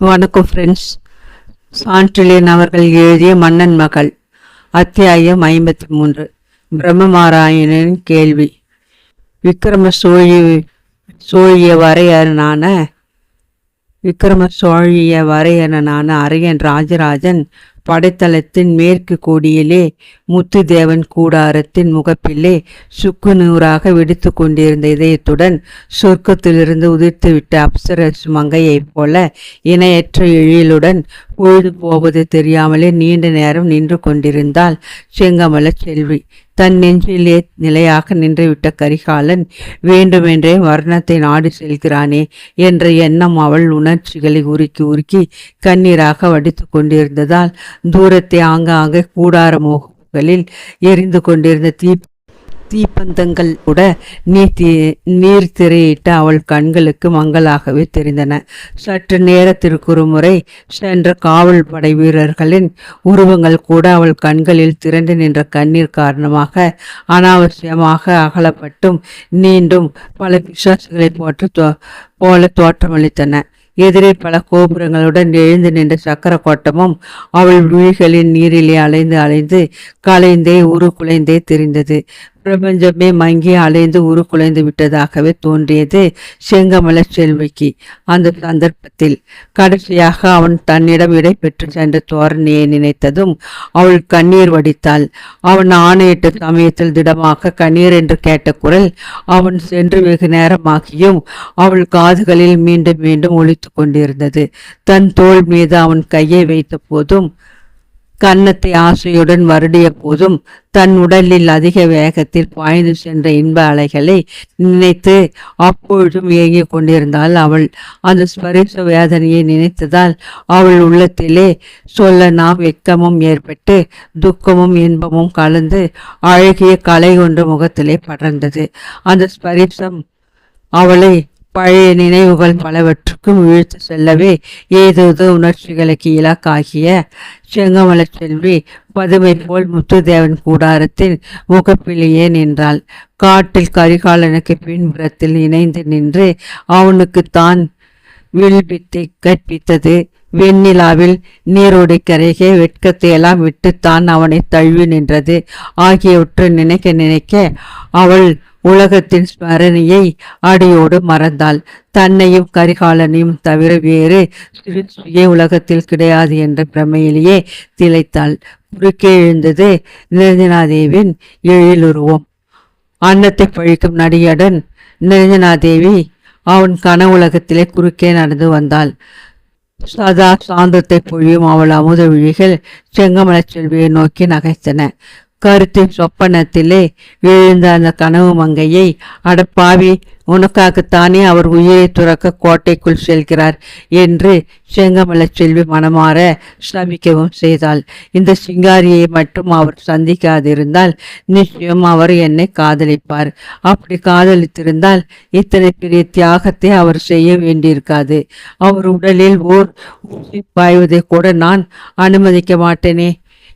வணக்கம் ஃப்ரெண்ட்ஸ். சான்றிலியன் அவர்கள் எழுதிய மன்னன் மகள், அத்தியாயம் 53. பிரம்மமாராயணன் கேள்வி. விக்ரம சோழிய வரையறனான அரியன் ராஜராஜன் படைத்தளத்தின் மேற்கு கோடியிலே முத்துதேவன் கூடாரத்தின் முகப்பிலே சுக்கு நூறாக வெடித்து கொண்டிருந்த இதயத்துடன் சொர்க்கத்திலிருந்து உதிர்த்துவிட்ட அப்சரஸ் மங்கையைப் போல இணையற்ற எழிலுடன் பொழுது போவது தெரியாமலே நீண்ட நேரம் நின்று கொண்டிருந்தாள் செங்கமல செல்வி. தன் நெஞ்சிலே நிலையாக நின்றுவிட்ட கரிகாலன் வேண்டுமென்றே மரணத்தை நாடி செல்கிறானே என்ற எண்ணம் அவள் உணர்ச்சிகளை உருக்கி உருக்கி கண்ணீராக வடித்து கொண்டிருந்ததால் தூரத்தை ஆங்காங்கே கூடார முகங்களில் எரிந்து கொண்டிருந்த தீப்பந்தங்கள் கூட நீர் திரையிட்ட அவள் கண்களுக்கு மங்களாகவே தெரிந்தன. சற்று நேரத்திற்கு ஒரு முறை சென்ற காவல் படை வீரர்களின் உருவங்கள் கூட அவள் கண்களில் திரண்டு நின்ற கண்ணீர் காரணமாக அனாவசியமாக அகலப்பட்டும் மீண்டும் பல பிசாசுகளை போல தோற்றமளித்தன. எதிரே பல கோபுரங்களுடன் எழுந்து நின்ற சக்கர கோட்டமும் அவள் விழிகளின் நீரிலே அலைந்து கலைந்தே குலைந்தே தெரிந்தது. பிரபஞ்சமே மங்கி அலைந்து குலைந்து விட்டதாகவே தோன்றியது செங்கமல செல்விக்கு. அந்த சந்தர்ப்பத்தில் கடைசியாக அவன் தன்னிடம் இடை பெற்று சென்ற தோரணையை நினைத்ததும் அவள் கண்ணீர் வடித்தாள். அவன் ஆணையிட்ட சமயத்தில் திடமாக கண்ணீர் என்று கேட்ட குரல் அவன் சென்று வெகு நேரமாகியும் அவள் காதுகளில் மீண்டும் மீண்டும் ஒலித்து கொண்டிருந்தது. தன் தோள் மீது அவன் கையை வைத்த போதும், கன்னத்தை ஆசையுடன் வருடிய போதும், தன் உடலில் அதிக வேகத்தில் பாய்ந்து சென்ற இன்ப அலைகளை நினைத்து அப்பொழுதும் ஏங்கிக் கொண்டிருந்தாள் அவள். அந்த ஸ்பரிச வேதனையை நினைத்ததால் அவள் உள்ளத்திலே சொல்ல வெட்கமும் ஏற்பட்டு துக்கமும் இன்பமும் கலந்து அழகிய கலை ஒன்று முகத்திலே படர்ந்தது. அந்த ஸ்பரிசம் அவளை பழைய நினைவுகள் பலவற்றுக்கும் இழுத்து செல்லவே ஏதேதோ உணர்ச்சிகளுக்கு இலக்காகிய செங்கமல செல்வி பதுமை போல் முத்துதேவன் கூடாரத்தின் முகப்பிலேயே நின்றாள். காட்டில் கரிகாலனுக்கு பின்புறத்தில் இணைந்து நின்று அவனுக்கு தான் வில்வித்தை கற்பித்தது. வெண்ணிலாவில் நீரோடை கரைகே வெட்கத்தை எல்லாம் விட்டு தான் அவனை தழுவி நின்றது ஆகியவற்றை நினைக்க அவள் உலகத்தின் ஸ்மரணையை அடியோடு மறந்தாள். தன்னையும் கரிகாலனையும் தவிர வேறு சிறுசியே உலகத்தில் கிடையாது என்ற பிரமையிலேயே திளைத்தாள். குறுக்கே எழுந்தது நிரஞ்சனாதேவியின் எழிலுருவம். அன்னத்தை பழிக்கும் நடிகடன் நிரஞ்சனாதேவி அவன் கனவுலகத்திலே குறுக்கே நடந்து வந்தாள். சதா சாந்தத்தை பொழியும் அவள் அமுத விழிகள் செங்கமல செல்வியை நோக்கி நகைத்தன. கருத்தின் சொப்பனத்திலே எழுந்த அந்த கனவு மங்கையை, அடப்பாவி, உனக்காகத்தானே அவர் உயிரை துறக்க கோட்டைக்குள் செல்கிறார் என்று செங்கமல செல்வி மனமாற சபிக்கவும் செய்தாள். இந்த சிங்காரியை மட்டும் அவர் சந்திக்காதிருந்தால் நிச்சயம் அவர் என்னை காதலிப்பார். அப்படி காதலித்திருந்தால் இத்தனை பெரிய தியாகத்தை அவர் செய்ய வேண்டியிருக்காது. அவர் உடலில் ஓர் ஊசி பாய்வதை கூட நான் அனுமதிக்க மாட்டேனே,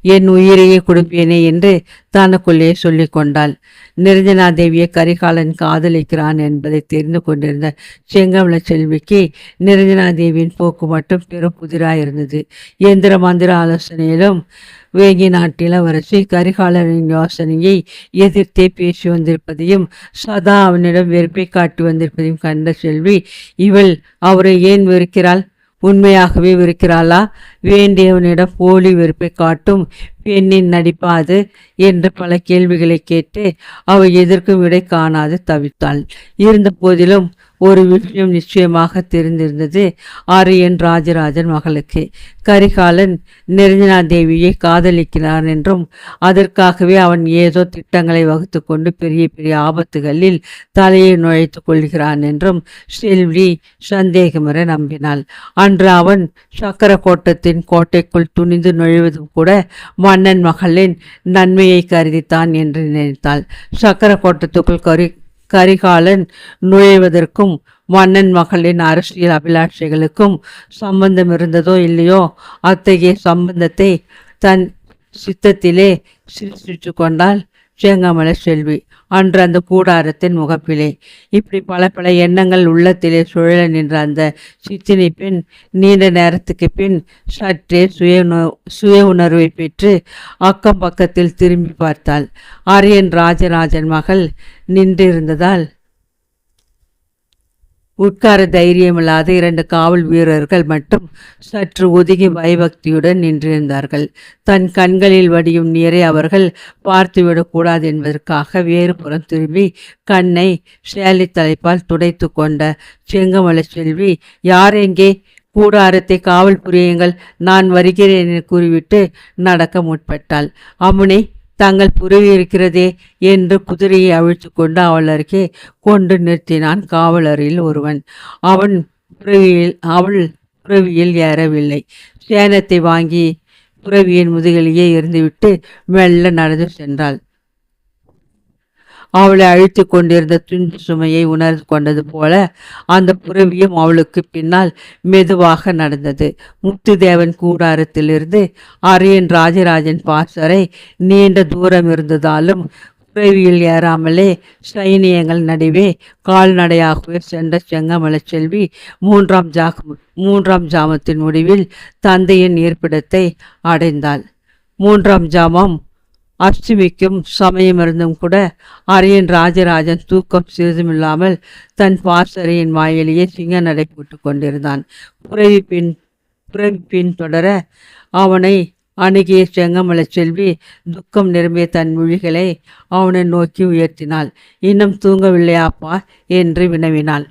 என் உயிரையே கொடுப்பேனே என்று தனக்குள்ளே சொல்லி கொண்டாள். நிரஞ்சனாதேவியை கரிகாலன் காதலிக்கிறான் என்பதை தெரிந்து கொண்டிருந்த செங்கமல செல்விக்கு நிரஞ்சனாதேவியின் போக்கு மட்டும் பெரும் புதிராயிருந்தது. எந்திர மந்திர ஆலோசனையிலும் வேங்கி நாட்டில் இளவரசி கரிகாலனின் யோசனையை எதிர்த்தே பேசி வந்திருப்பதையும் சதா அவனிடம் வெறுப்பை காட்டி வந்திருப்பதையும் கண்ட செல்வி, இவள் அவரை ஏன் வெறுக்கிறாள்? உண்மையாகவே வெறுக்கிறாளா? வேண்டியவனிடம் போலி வெறுப்பை காட்டும் பெண்ணின் நடிப்பாது என்ற பல கேள்விகளை கேட்டு அவள் எதற்கும் விடை காணாது தவித்தாள். இருந்த போதிலும் ஒரு விஷயம் நிச்சயமாக தெரிந்திருந்தது. அரியன் ராஜராஜன் மகளுக்கு கரிகாலன் நிரஞ்சனாதேவியை காதலிக்கிறான் என்றும் அதற்காகவே அவன் ஏதோ திட்டங்களை வகுத்து கொண்டு பெரிய பெரிய ஆபத்துகளில் தலையை நுழைத்து கொள்கிறான் என்றும் செல்வி சந்தேகமற நம்பினாள். அன்று அவன் சக்கர கோட்டத்தின் கோட்டைக்குள் துணிந்து நுழைவதும் கூட மன்னன் மகளின் நன்மையை கருதித்தான் என்று நினைத்தாள். சக்கர கோட்டத்துக்குள் கரிகாலன் நுழைவதற்கும் மன்னன் மகளின் அரசியல் அபிலாஷைகளுக்கும் சம்பந்தம் இருந்ததோ இல்லையோ, அத்தகைய சம்பந்தத்தை தன் சித்தத்திலே சிரித்து கொண்டாள் செங்கமல செல்வி அன்று அந்த கூடாரத்தின் முகப்பிலே. இப்படி பல பல எண்ணங்கள் உள்ளத்திலே சுழல நின்ற அந்த சித்தினி பெண் நீண்ட நேரத்துக்கு பின் சற்றே சுய உணர்வை பெற்று அக்கம் பக்கத்தில் திரும்பி பார்த்தாள். அரியன் ராஜராஜன் மகள் நின்றிருந்ததால் உட்கார தைரியமில்லாத 2 காவல் வீரர்கள் மட்டும் சற்று ஒதுங்கி பயபக்தியுடன் நின்றிருந்தார்கள். தன் கண்களில் வடியும் நீரை அவர்கள் பார்த்துவிடக்கூடாது என்பதற்காக வேறு புறம் திரும்பி கண்ணை சேலை தலைப்பால் துடைத்து கொண்ட செங்கமல செல்வி, யார் எங்கே? கூடாரத்தை காவல் புரியுங்கள், நான் வருகிறேன் என கூறிவிட்டு நடக்க முற்பட்டாள். அம்முனே, தங்கள் புறவி இருக்கிறதே என்று குதிரையை அவிழ்த்து கொண்டு அவள் அருகே கொண்டு நிறுத்தினான் காவலரில் ஒருவன். அவள் புறவியில் ஏறவில்லை. சேனத்தை வாங்கி புறவியின் முதுகிலேயே இருந்துவிட்டு மெல்ல நடந்து சென்றாள். அவளை அழித்து கொண்டிருந்த துன்பு சுமையை உணர்ந்து கொண்டது போல அந்த புறவியும் அவளுக்கு பின்னால் மெதுவாக நடந்தது. முத்துதேவன் கூடாரத்திலிருந்து அரியன் ராஜராஜன் பாசறை நீண்ட தூரம் இருந்ததாலும் புறவியில் ஏறாமலே சைனியங்கள் நடுவே கால்நடையாகவே சென்ற செங்கமல செல்வி 3ஆம் ஜாமத்தின் முடிவில் தந்தையின் இருப்பிடத்தை அடைந்தாள். 3ஆம் ஜாமம் அஷ்டமிக்கும் சமயமிருந்தும் கூட அரியன் ராஜராஜன் தூக்கம் சிறிதுமில்லாமல் தன் பாசறையின் வாயிலேயே சிங்க நடை போட்டு கொண்டிருந்தான். புறவி பின் தொடர அவனை அணுகிய செங்கமல செல்வி துக்கம் நிரம்பிய தன் மொழிகளை அவனை நோக்கி உயர்த்தினாள். இன்னும் தூங்கவில்லையாப்பா என்று வினவினாள்.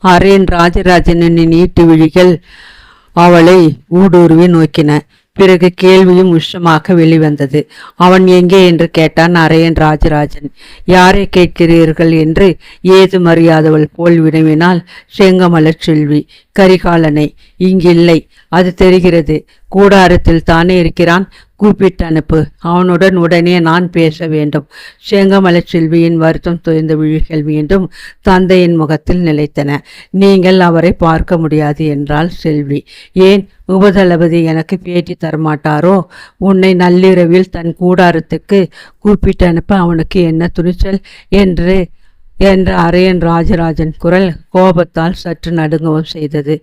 அரியன் ராஜராஜனின் நீட்டு விழிகள் அவளை ஊடுருவி நோக்கின. பிறகு கேள்வியும் உஷ்ணமாக வெளிவந்தது. அவன் எங்கே என்று கேட்டான் அரியன் ராஜராஜன். யாரை கேட்கிறீர்கள் என்று ஏதும் அறியாதவள் போல் வினவினாள் செங்கமல செல்வி. கரிகாலனை. இங்கில்லை, அது தெரிகிறது. கூடாரத்தில் தானே இருக்கிறான், கூப்பிட்டு அனுப்பு. அவனுடன் உடனே நான் பேச வேண்டும். செங்கமல செல்வியின் வருத்தம் தோய்ந்த விழிகள் மீண்டும் தந்தையின் முகத்தில் நிலைத்தன. நீங்கள் அவரை பார்க்க முடியாது என்றாள் செல்வி. ஏன்? உபதளபதி எனக்கு பேட்டி தரமாட்டாரோ? உன்னை நள்ளிரவில் தன் கூடாரத்துக்கு கூப்பிட்டு அனுப்ப அவனுக்கு என்ன துணிச்சல் என்ற அரியன் ராஜராஜன் குரல் கோபத்தால் சற்று நடுங்கவும் செய்தது.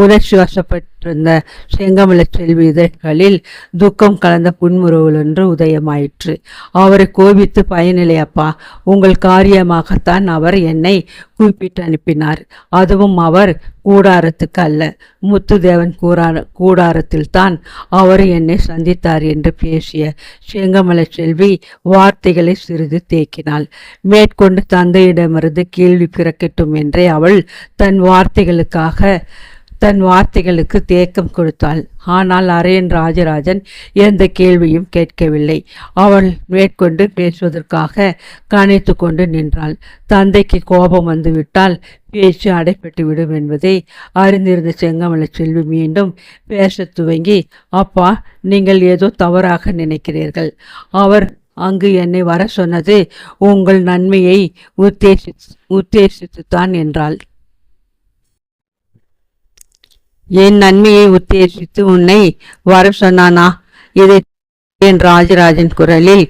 உணர்ச்சி வசப்பட்டிருந்த செங்கமல செல்வி இதழ்களில் துக்கம் கலந்த புன்முறுவலொன்று உதயமாயிற்று. அவரை கோபித்து பயனில்லையப்பா. உங்கள் காரியமாகத்தான் அவர் என்னை கூப்பிட்டு அனுப்பினார். அதுவும் அவர் கூடாரத்துக்கு அல்ல, முத்துதேவன் கூடாரத்தில் தான் அவர் என்னை சந்தித்தார் என்று பேசிய செங்கமல செல்வி வார்த்தைகளை சிறிது தேக்கினாள். மேற்கொண்டு தந்தையிடமிருந்து கேள்வி பிறக்கட்டும் என்றே அவள் தன் வார்த்தைகளுக்கு தேக்கம் கொடுத்தாள். ஆனால் அரியன் ராஜராஜன் எந்த கேள்வியும் கேட்கவில்லை. அவள் மேற்கொண்டு பேசுவதற்காக கனைத்து கொண்டு நின்றாள். தந்தைக்கு கோபம் வந்துவிட்டால் பேச்சு அடைப்பட்டு விடும் என்பதை அறிந்திருந்த செங்கமல செல்வி மீண்டும் பேச துவங்கி, அப்பா, நீங்கள் ஏதோ தவறாக நினைக்கிறீர்கள். அவர் அங்கு என்னை வர சொன்னது உங்கள் நன்மையை உத்தேசித்துத்தான் என்றாள். என் நன்மையை உத்தேசித்து உன்னை வர சொன்னானா? இதை என் ராஜராஜன் குரலில்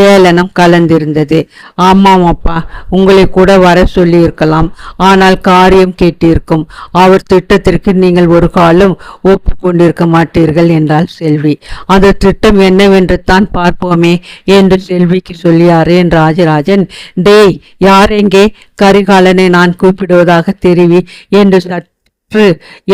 ஏளனம் கலந்திருந்தது. ஆமாம் அப்பா, உங்களை கூட வர சொல்லி இருக்கலாம். ஆனால் காரியம் கேட்டிருக்கும். அவர் திட்டத்திற்கு நீங்கள் ஒரு காலம் ஒப்புக்கொண்டிருக்க மாட்டீர்கள் என்றாள் செல்வி. அந்த திட்டம் என்னவென்று தான் பார்ப்போமே என்று செல்விக்கு சொல்லியாரு என் ராஜராஜன். டேய், யார் எங்கே? கரிகாலனை நான் கூப்பிடுவதாக தெரிவி என்று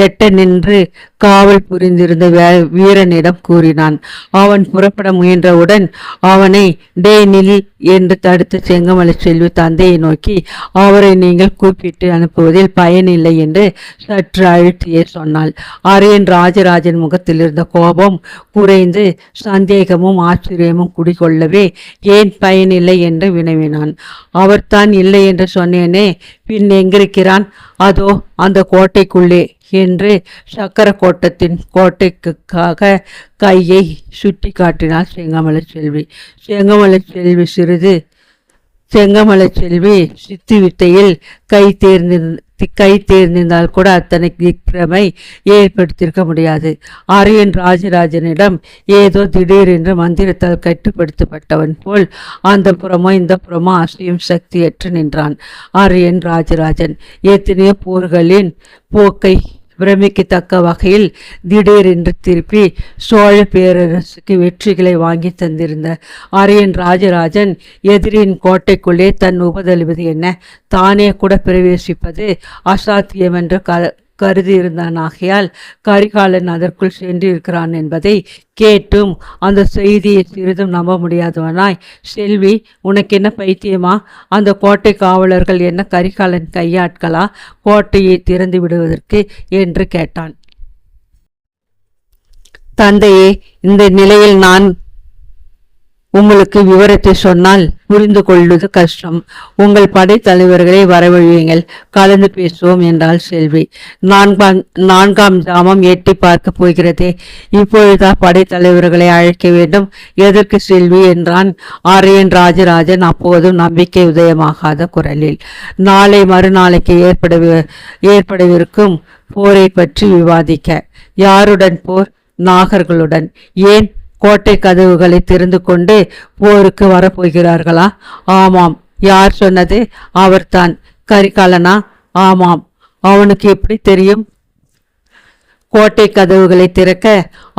எட்ட நின்று காவல் புரிந்திருந்த வீரனிடம் கூறினான். அவன் புறப்பட முயன்றவுடன் அவனை டே நில் என்று தடுத்த செங்கமல செல்வி தந்தையை நோக்கி, அவரை நீங்கள் கூப்பிட்டு அனுப்புவதில் பயனில்லை என்று சற்று அழுத்தியே சொன்னாள். அரியன் ராஜராஜன் முகத்தில் இருந்த கோபம் குறைந்து சந்தேகமும் ஆச்சரியமும் குடிகொள்ளவே ஏன் பயனில்லை என்று வினவினான். அவர்தான் இல்லை என்று சொன்னேனே, பின் எங்கிருக்கிறான்? அதோ அந்த கோட்டைக்குள்ளே என்று சக்கர கோட்டைக்காக கையை சுட்டி காட்டினாள் செங்கமல செல்வி. செங்கமல செல்வி சித்து வித்தையில் கை தேர்ந்திருந்தால் கூட அத்தனை விக்ரமை ஏற்படுத்தியிருக்க முடியாது. அரியன் ராஜராஜனிடம் ஏதோ திடீரென்று மந்திரத்தால் கட்டுப்படுத்தப்பட்டவன் போல் அந்த புறமோ இந்த புறமோ அசையும் சக்தியற்று நின்றான். அரியன் ராஜராஜன் எத்தனையோ போர்களின் போக்கை பிரமிக்கத்தக்க வகையில் திடீரென்று திருப்பி சோழ பேரரசுக்கு வெற்றிகளை வாங்கி தந்திருந்த அரியன் ராஜராஜன் எதிரியின் கோட்டைக்குள்ளே தன் உபதளபதி என்ன தானே கூட பிரவேசிப்பது அசாத்தியம் என்று கருதியிருந்தான். ஆகையால் கரிகாலன் அதற்குள் சென்றிருக்கிறான் என்பதை கேட்டும் அந்த செய்தியை சிறிதும் நம்ப முடியாதவனாய், செல்வி, உனக்கு என்ன பைத்தியமா? அந்த கோட்டை காவலர்கள் என்ன கரிகாலன் கையாட்களா கோட்டையை திறந்து விடுவதற்கு என்று கேட்டான். தந்தையே, இந்த நிலையில் நான் உங்களுக்கு விவரத்தை சொன்னால் புரிந்து கொள்வது கஷ்டம். உங்கள் படைத்தலைவர்களை வரவழையுங்கள், கலந்து பேசுவோம் என்றாள் செல்வி. நான்காம் ஜாமம் எட்டி பார்க்க போகிறதே, இப்பொழுதா படைத்தலைவர்களை அழைக்க வேண்டும்? எதற்கு செல்வி என்றான் அரியன் ராஜராஜன் அப்போதும் நம்பிக்கை உதயமாகாத குரலில். நாளை மறுநாளைக்கு ஏற்படவிருக்கும் போரை பற்றி விவாதிக்க. யாருடன் போர்? நாகர்களுடன். ஏன்? கோட்டை கதவுகளை திறந்து கொண்டு போருக்கு வரப்போகிறார்களா? ஆமாம். யார் சொன்னது? அவர்தான். கரிகாலனா? ஆமாம். அவனுக்கு எப்படி தெரியும்? கோட்டை கதவுகளை திறக்க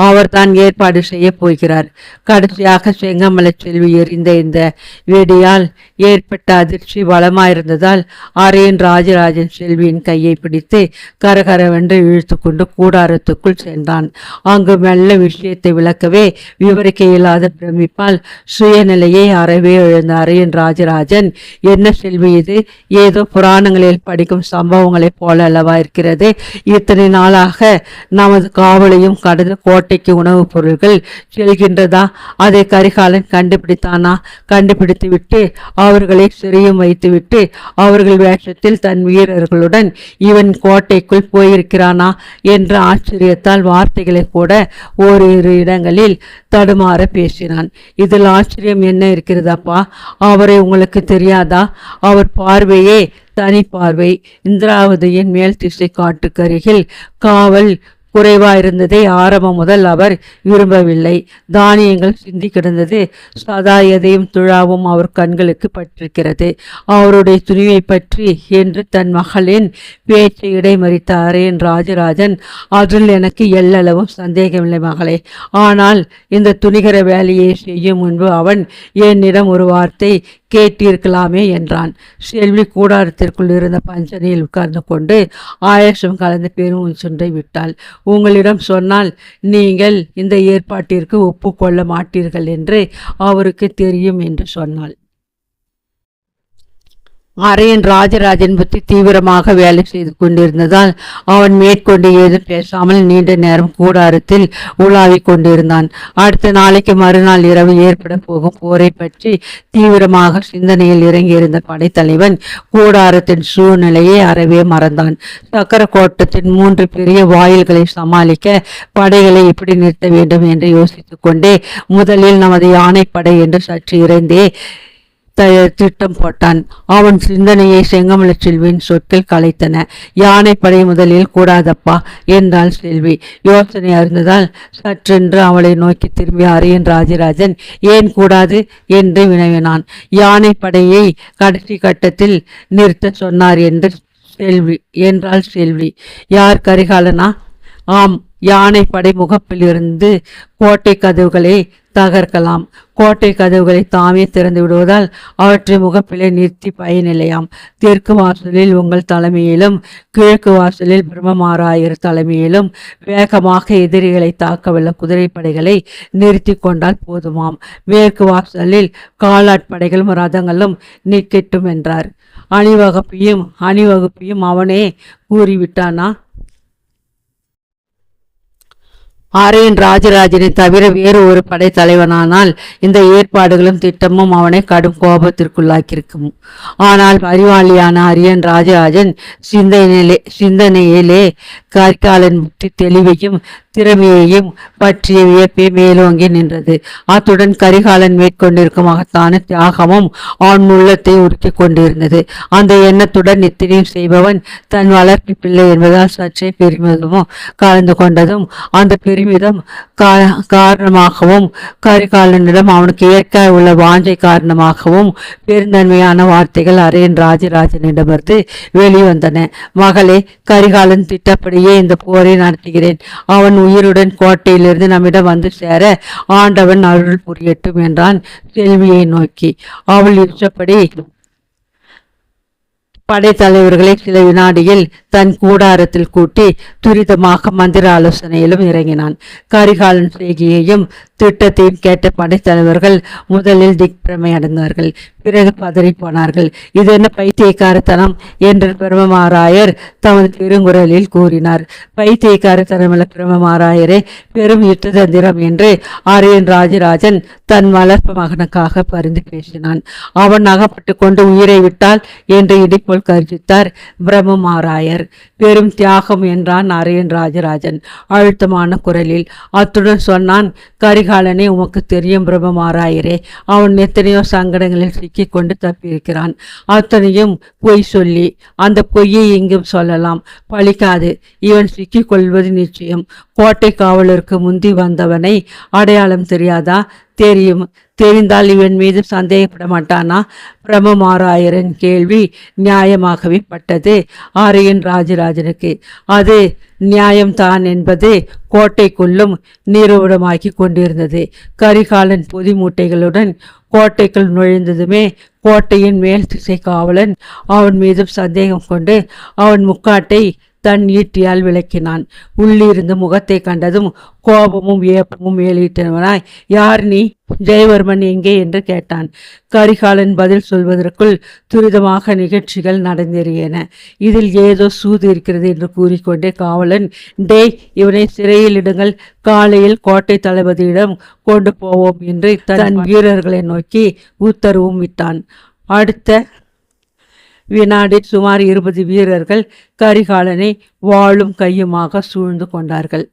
அவர்தான் ஏற்பாடு செய்ய போகிறார். கடைசியாக செங்கமலை செல்வி எறிந்த இந்த வெடியால் ஏற்பட்ட அதிர்ச்சி பலமாயிருந்ததால் அரியன் ராஜராஜன் செல்வியின் கையை பிடித்து கரகரவென்று இழுத்து கொண்டு கூடாரத்துக்குள் சென்றான். அங்கு மெல்ல விஷயத்தை விளக்கவே விவரிக்க இயலாத பிரமிப்பால் சுயநிலையை அறவே எழுந்த அரியன் ராஜராஜன், என்ன செல்வி இது? ஏதோ புராணங்களில் படிக்கும் சம்பவங்களைப் போல அல்லவா இருக்கிறது? இத்தனை நாளாக நமது காவலையும் கடந்து கோட்டைக்கு உணவுப் பொருள்கள் செல்கின்றதா? அதை கரிகாலன் கண்டுபிடித்தானா? கண்டுபிடித்து விட்டு அவர்களை சிறையும் வைத்துவிட்டு அவர்கள் வேஷத்தில் தன் வீரர்களுடன் இவன் கோட்டைக்குள் போயிருக்கிறானா என்ற ஆச்சரியத்தால் வார்த்தைகளை கூட ஓரிரு இடங்களில் தடுமாற பேசினான். இதில் ஆச்சரியம் என்ன இருக்கிறதப்பா? அவரை உங்களுக்கு தெரியாதா? அவர் பார்வையே தனி பார்வை. இந்திராவதியின் மேல் திசை காட்டுக்கருகில் காவல் குறைவாயிருந்ததை ஆரம்பம் முதல் அவர் விரும்பவில்லை. தானியங்கள் சிந்தி கிடந்தது. சதா எதையும் துழாவும் அவர் கண்களுக்கு பற்றிருக்கிறது. அவருடைய துணிவை பற்றி என்று தன் மகளின் பேச்சை இடைமறித்த அரியன் ராஜராஜன், அதில் எனக்கு எல்லளவும் சந்தேகமில்லை மகளே. ஆனால் இந்த துணிகர வேலையை செய்யும் முன்பு அவன் என்னிடம் ஒரு வார்த்தை கேட்டிருக்கலாமே என்றான். செல்வி கூடாரத்திற்குள் இருந்த பஞ்சனையில் உட்கார்ந்து கொண்டு ஆயசம் கலந்து பெருமூச்சொன்றை விட்டாள். உங்களிடம் சொன்னால் நீங்கள் இந்த ஏற்பாட்டிற்கு ஒப்புக்கொள்ள மாட்டீர்கள் என்று அவருக்கு தெரியும் என்று சொன்னாள். அரியன் ராஜராஜன் புத்தி தீவிரமாக வேலை செய்து கொண்டிருந்ததால் அவன் மேற்கொண்டு ஏதும் பேசாமல் நீண்ட நேரம் கூடாரத்தில் உலாவிக் கொண்டிருந்தான். அடுத்த நாளைக்கு மறுநாள் இரவு ஏற்பட போகும் போரை பற்றி தீவிரமாக சிந்தனையில் இறங்கியிருந்த படைத்தலைவன் கூடாரத்தின் சூழ்நிலையை அறவே மறந்தான். சக்கர கோட்டத்தின் 3 பெரிய வாயில்களை சமாளிக்க படைகளை எப்படி நிறுத்த வேண்டும் என்று யோசித்து கொண்டே முதலில் நமது யானைப்படை என்று சற்று இறைந்தே திட்டம் போட்டான். அவன் சிந்தனையை செங்கமல செல்வியின் சொற்கள் கலைத்தன. யானைப்படை முதலில் கூடாதப்பா என்றாள் செல்வி. யோசனை அறிந்ததால் சற்றென்று அவளை நோக்கி திரும்பிய அரியன் ராஜராஜன், ஏன் கூடாது என்று வினவினான். யானைப்படையை கடைசி கட்டத்தில் நிறுத்த சொன்னார் என்றாள் செல்வி. யார்? கரிகாலனா? ஆம். யானைப்படை முகப்பிலிருந்து கோட்டை கதவுகளை தகர்க்கலாம். கோட்டை கதவுகளை தாமே திறந்து விடுவதால் அவற்றை முகப்பிலே நிறுத்தி பயனில்லையாம். தெற்கு வாசலில் உங்கள் தலைமையிலும் கிழக்கு வாசலில் பிரம்மமாராயர் தலைமையிலும் வேகமாக எதிரிகளை தாக்கவல்ல குதிரைப்படைகளை நிறுத்தி கொண்டால் போதுமாம். மேற்கு வாசலில் காலாட்படைகளும் ரதங்களும் நிற்கட்டும் என்றார். அணிவகுப்பையும் அவனே கூறிவிட்டானா? அரியன் ராஜராஜனை தவிர வேறு ஒரு படை தலைவனானால் இந்த ஏற்பாடுகளும் திட்டமும் அவனை கடும் கோபத்திற்குள்ளாக்கியிருக்கும். ஆனால் அறிவாளியான அரியன் ராஜராஜன் சிந்தனையிலே கரிகாலன் புத்தி தெளிவையும் திறமையையும் பற்றிய வியப்பே மேலோங்கி நின்றது. அத்துடன் கரிகாலன் மேற்கொண்டிருக்கும் மகத்தான தியாகமும் அவன் உள்ளத்தை உருக்கிக் கொண்டிருந்தது. அந்த எண்ணத்துடன் நித்திரையும் செய்பவன் தன் வளர்ப்பு பிள்ளை என்பதால் சற்றே பெருமிதமும் கலந்து கொண்டதும் அந்த பெருமிதம் காரணமாகவும் கரிகாலனிடம் அவனுக்கு ஏற்க உள்ள வாஞ்சை காரணமாகவும் பெருந்தன்மையான வார்த்தைகள் அரையன் ராஜராஜனிடமிருந்து வெளிவந்தன. மகளே, கரிகாலன் திட்டப்படியே இந்த போரை நடத்துகிறேன். அவன் உயிருடன் கோட்டையிலிருந்து நம்மிடம் வந்து சேர ஆண்டவன் அருள் புரியட்டும் என்றான் செல்வியை நோக்கி. அவள் இஷ்டப்படி படைத்தலைவர்களை சில வினாடியில் தன் கூடாரத்தில் கூட்டி துரிதமாக மந்திர ஆலோசனையிலும் இறங்கினான். கரிகாலன் செய்கையையும் திட்டத்தையும் கேட்ட படைத்தலைவர்கள் முதலில் திக்பிரமை அடைந்தார்கள். பிறகு பதறி போனார்கள். இது என்ன பைத்தியக்காரத்தனம் என்று பிரம்மமாராயர் தமது பெருங்குரலில் கூறினார். பைத்தியக்காரத்தனமல்ல பிரம்மமாராயரே, பெரும் யுத்த தந்திரம் என்று அரையன் ராஜராஜன் தன் வளர்ப்பு மகனுக்காக பரிந்து பேசினான். அவன் அகப்பட்டு கொண்டு உயிரை விட்டால் என்று இடிப்போல் கர்ஜித்தார் பிரம்மமாராயர். பெரும் தியாகம் என்றான் அரையன் ராஜராஜன் அழுத்தமான குரலில். அத்துடன் சொன்னான், கரிகாலனே, உமக்கு தெரியும் பிரம்மமாராயரே, அவன் எத்தனையோ சங்கடங்களில் சிக்கிக் கொண்டு தப்பியிருக்கிறான். அத்தனையும் பொய் சொல்லி அந்த பொய்யை இங்கும் சொல்லலாம், பழிக்காது. இவன் சிக்கிக் கொள்வது நிச்சயம். கோட்டை காவலருக்கு முந்தி வந்தவனை அடையாளம் தெரியாதா? தெரிந்தால் இவன் மீது சந்தேகப்பட மாட்டானா? பிரம்மமாராயரின் கேள்வி நியாயமாகவே பட்டது அரையன் ராஜராஜனுக்கு. அது நியாயம்தான் என்பது கோட்டைக்குள்ளும் நிரூபணமாக்கி கொண்டிருந்தது. கரிகாலன் பொதி மூட்டைகளுடன் கோட்டைக்குள் நுழைந்ததுமே கோட்டையின் மேல் திசை காவலன் அவன் மீதும் சந்தேகம் கொண்டு அவன் முக்காட்டை தன் ஈட்டியால் விளக்கினான். உள்ளிருந்து முகத்தை கண்டதும் கோபமும் வியப்பமும் மேலிட்டவனாய், யார் நீ? ஜெயவர்மன் எங்கே என்று கேட்டான். கரிகாலன் பதில் சொல்வதற்குள் துரிதமாக நிகழ்ச்சிகள் நடந்தேறியன. இதில் ஏதோ சூது இருக்கிறது என்று கூறிக்கொண்டே காவலன், டேய், இவனை சிறையில் இடுங்கள், காலையில் கோட்டை தளபதியிடம் கொண்டு போவோம் என்று தன் வீரர்களை நோக்கி உத்தரவும் விட்டான். அடுத்த வினாடி சுமார் 20 வீரர்கள் கரிகாலனை வாளும் கையுமாக சூழ்ந்து கொண்டார்கள்.